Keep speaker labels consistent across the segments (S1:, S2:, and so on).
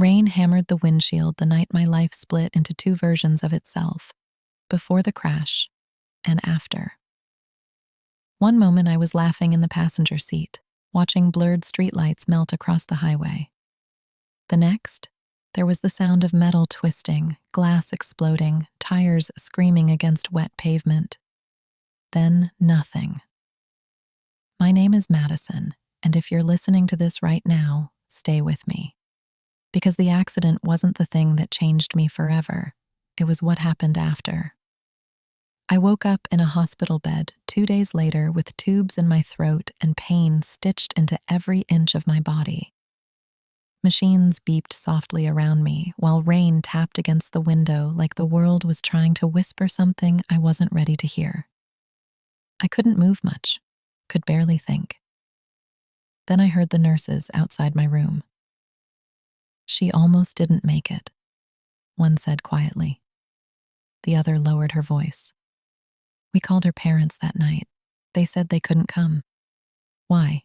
S1: Rain hammered the windshield the night my life split into two versions of itself, before the crash and after. One moment I was laughing in the passenger seat, watching blurred streetlights melt across the highway. The next, there was the sound of metal twisting, glass exploding, tires screaming against wet pavement. Then nothing. My name is Madison, and if you're listening to this right now, stay with me. Because the accident wasn't the thing that changed me forever. It was what happened after. I woke up in a hospital bed 2 days later with tubes in my throat and pain stitched into every inch of my body. Machines beeped softly around me while rain tapped against the window like the world was trying to whisper something I wasn't ready to hear. I couldn't move much, could barely think. Then I heard the nurses outside my room. "She almost didn't make it," one said quietly. The other lowered her voice. "We called her parents that night. They said they couldn't come." "Why?"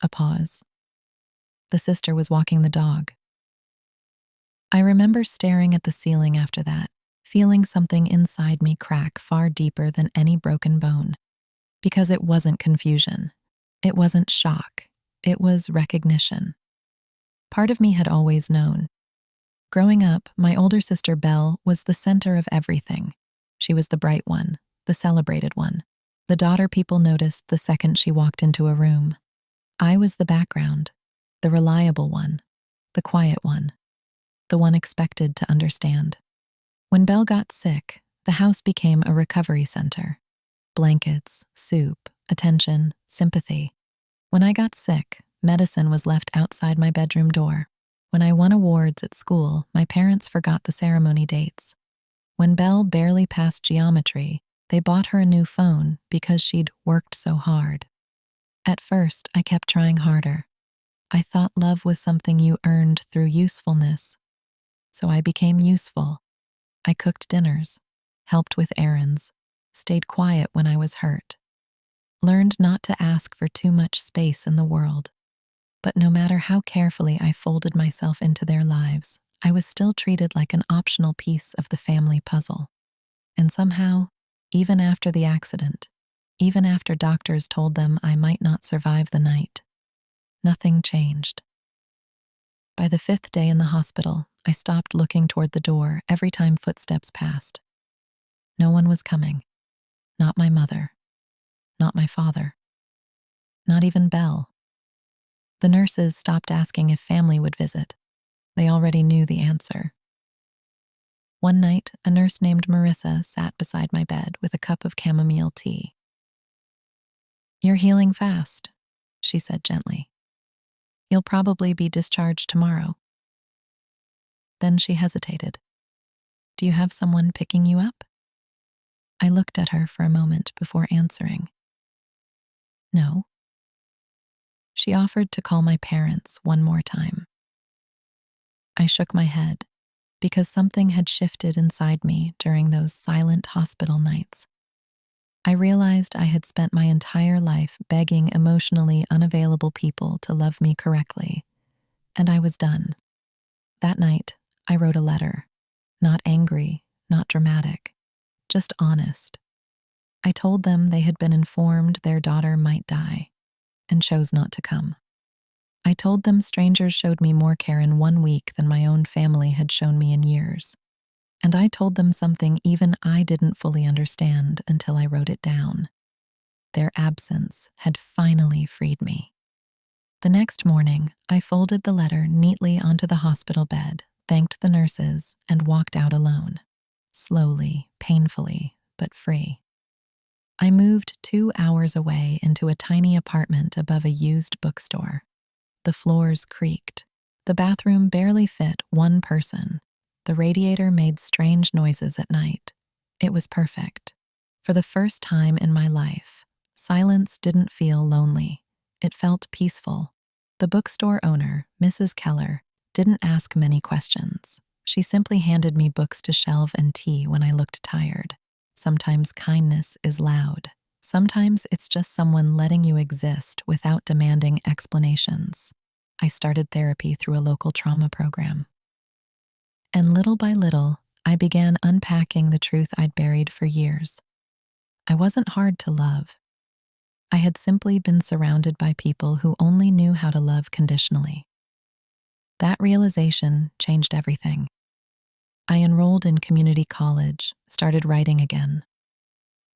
S1: A pause. "The sister was walking the dog." I remember staring at the ceiling after that, feeling something inside me crack far deeper than any broken bone. Because it wasn't confusion. It wasn't shock. It was recognition. Part of me had always known. Growing up, my older sister Belle was the center of everything. She was the bright one, the celebrated one, the daughter people noticed the second she walked into a room. I was the background, the reliable one, the quiet one, the one expected to understand. When Belle got sick, the house became a recovery center. Blankets, soup, attention, sympathy. When I got sick, medicine was left outside my bedroom door. When I won awards at school, my parents forgot the ceremony dates. When Belle barely passed geometry, they bought her a new phone because she'd worked so hard. At first, I kept trying harder. I thought love was something you earned through usefulness. So I became useful. I cooked dinners, helped with errands, stayed quiet when I was hurt. Learned not to ask for too much space in the world. But no matter how carefully I folded myself into their lives, I was still treated like an optional piece of the family puzzle. And somehow, even after the accident, even after doctors told them I might not survive the night, nothing changed. By the 5th day in the hospital, I stopped looking toward the door every time footsteps passed. No one was coming. Not my mother. Not my father. Not even Belle. The nurses stopped asking if family would visit. They already knew the answer. One night, a nurse named Marissa sat beside my bed with a cup of chamomile tea. "You're healing fast," she said gently. "You'll probably be discharged tomorrow." Then she hesitated. "Do you have someone picking you up?" I looked at her for a moment before answering. "No." She offered to call my parents one more time. I shook my head because something had shifted inside me during those silent hospital nights. I realized I had spent my entire life begging emotionally unavailable people to love me correctly, and I was done. That night, I wrote a letter, not angry, not dramatic, just honest. I told them they had been informed their daughter might die and chose not to come. I told them strangers showed me more care in 1 week than my own family had shown me in years. And I told them something even I didn't fully understand until I wrote it down. Their absence had finally freed me. The next morning, I folded the letter neatly onto the hospital bed, thanked the nurses, and walked out alone. Slowly, painfully, but free. I moved 2 hours away into a tiny apartment above a used bookstore. The floors creaked. The bathroom barely fit one person. The radiator made strange noises at night. It was perfect. For the first time in my life, silence didn't feel lonely. It felt peaceful. The bookstore owner, Mrs. Keller, didn't ask many questions. She simply handed me books to shelve and tea when I looked tired. Sometimes kindness is loud. Sometimes it's just someone letting you exist without demanding explanations. I started therapy through a local trauma program. And little by little, I began unpacking the truth I'd buried for years. I wasn't hard to love. I had simply been surrounded by people who only knew how to love conditionally. That realization changed everything. I enrolled in community college, started writing again.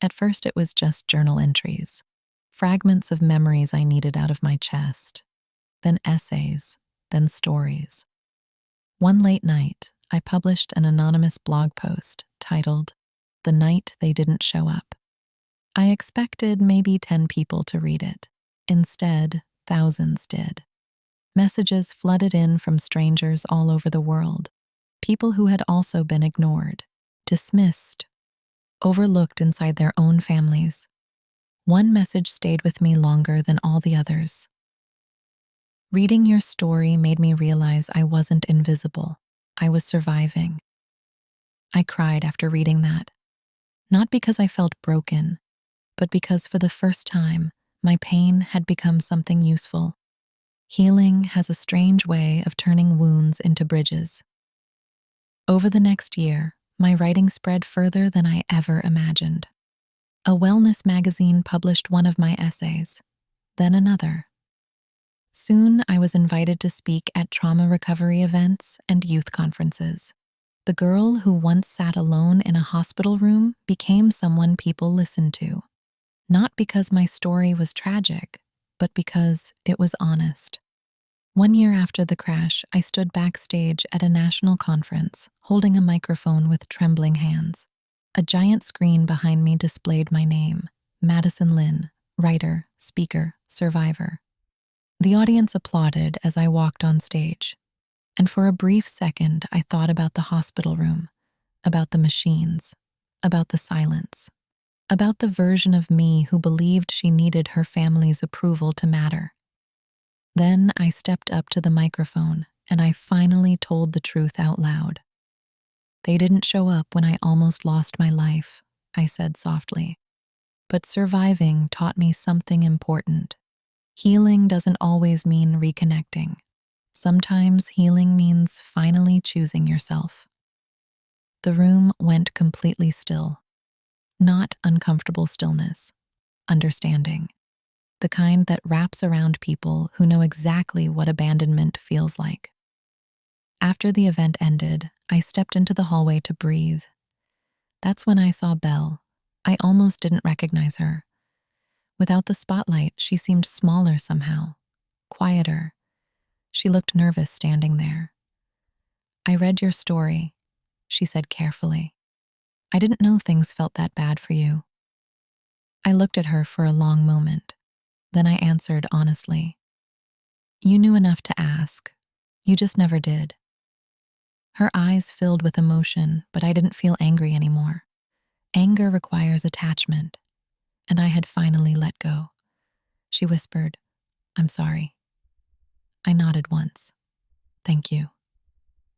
S1: At first, it was just journal entries, fragments of memories I needed out of my chest, then essays, then stories. One late night, I published an anonymous blog post titled, "The Night They Didn't Show Up." I expected maybe 10 people to read it. Instead, thousands did. Messages flooded in from strangers all over the world, people who had also been ignored, dismissed, overlooked inside their own families. One message stayed with me longer than all the others. Reading your story made me realize I wasn't invisible. I was surviving. I cried after reading that, not because I felt broken, but because for the first time, my pain had become something useful. Healing has a strange way of turning wounds into bridges. Over the next year, my writing spread further than I ever imagined. A wellness magazine published one of my essays, then another. Soon, I was invited to speak at trauma recovery events and youth conferences. The girl who once sat alone in a hospital room became someone people listened to. Not because my story was tragic, but because it was honest. 1 year after the crash, I stood backstage at a national conference, holding a microphone with trembling hands. A giant screen behind me displayed my name, Madison Lynn, writer, speaker, survivor. The audience applauded as I walked on stage. And for a brief second, I thought about the hospital room, about the machines, about the silence, about the version of me who believed she needed her family's approval to matter. Then I stepped up to the microphone and I finally told the truth out loud. "They didn't show up when I almost lost my life," I said softly. "But surviving taught me something important. Healing doesn't always mean reconnecting. Sometimes healing means finally choosing yourself." The room went completely still. Not uncomfortable stillness, understanding. The kind that wraps around people who know exactly what abandonment feels like. After the event ended, I stepped into the hallway to breathe. That's when I saw Belle. I almost didn't recognize her. Without the spotlight, she seemed smaller somehow, quieter. She looked nervous standing there. "I read your story," she said carefully. "I didn't know things felt that bad for you." I looked at her for a long moment. Then I answered honestly, "You knew enough to ask. You just never did." Her eyes filled with emotion, but I didn't feel angry anymore. Anger requires attachment, and I had finally let go. She whispered, "I'm sorry." I nodded once. "Thank you."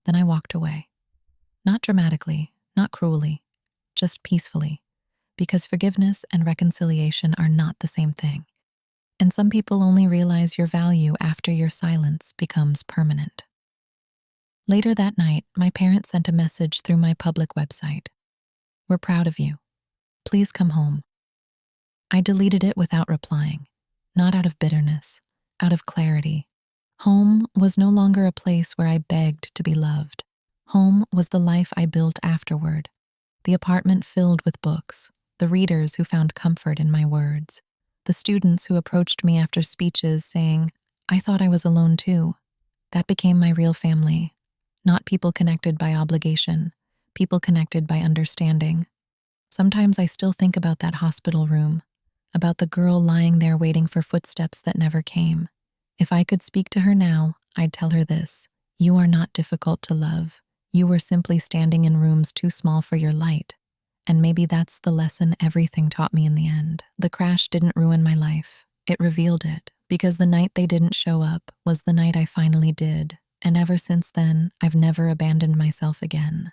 S1: Then I walked away. Not dramatically, not cruelly, just peacefully, because forgiveness and reconciliation are not the same thing. And some people only realize your value after your silence becomes permanent. Later that night, my parents sent a message through my public website. "We're proud of you. Please come home." I deleted it without replying, not out of bitterness, out of clarity. Home was no longer a place where I begged to be loved. Home was the life I built afterward, the apartment filled with books, the readers who found comfort in my words, the students who approached me after speeches saying, "I thought I was alone too." That became my real family, not people connected by obligation, people connected by understanding. Sometimes I still think about that hospital room, about the girl lying there waiting for footsteps that never came. If I could speak to her now, I'd tell her this: "You are not difficult to love. You were simply standing in rooms too small for your light." And maybe that's the lesson everything taught me in the end. The crash didn't ruin my life. It revealed it, because the night they didn't show up was the night I finally did. And ever since then, I've never abandoned myself again.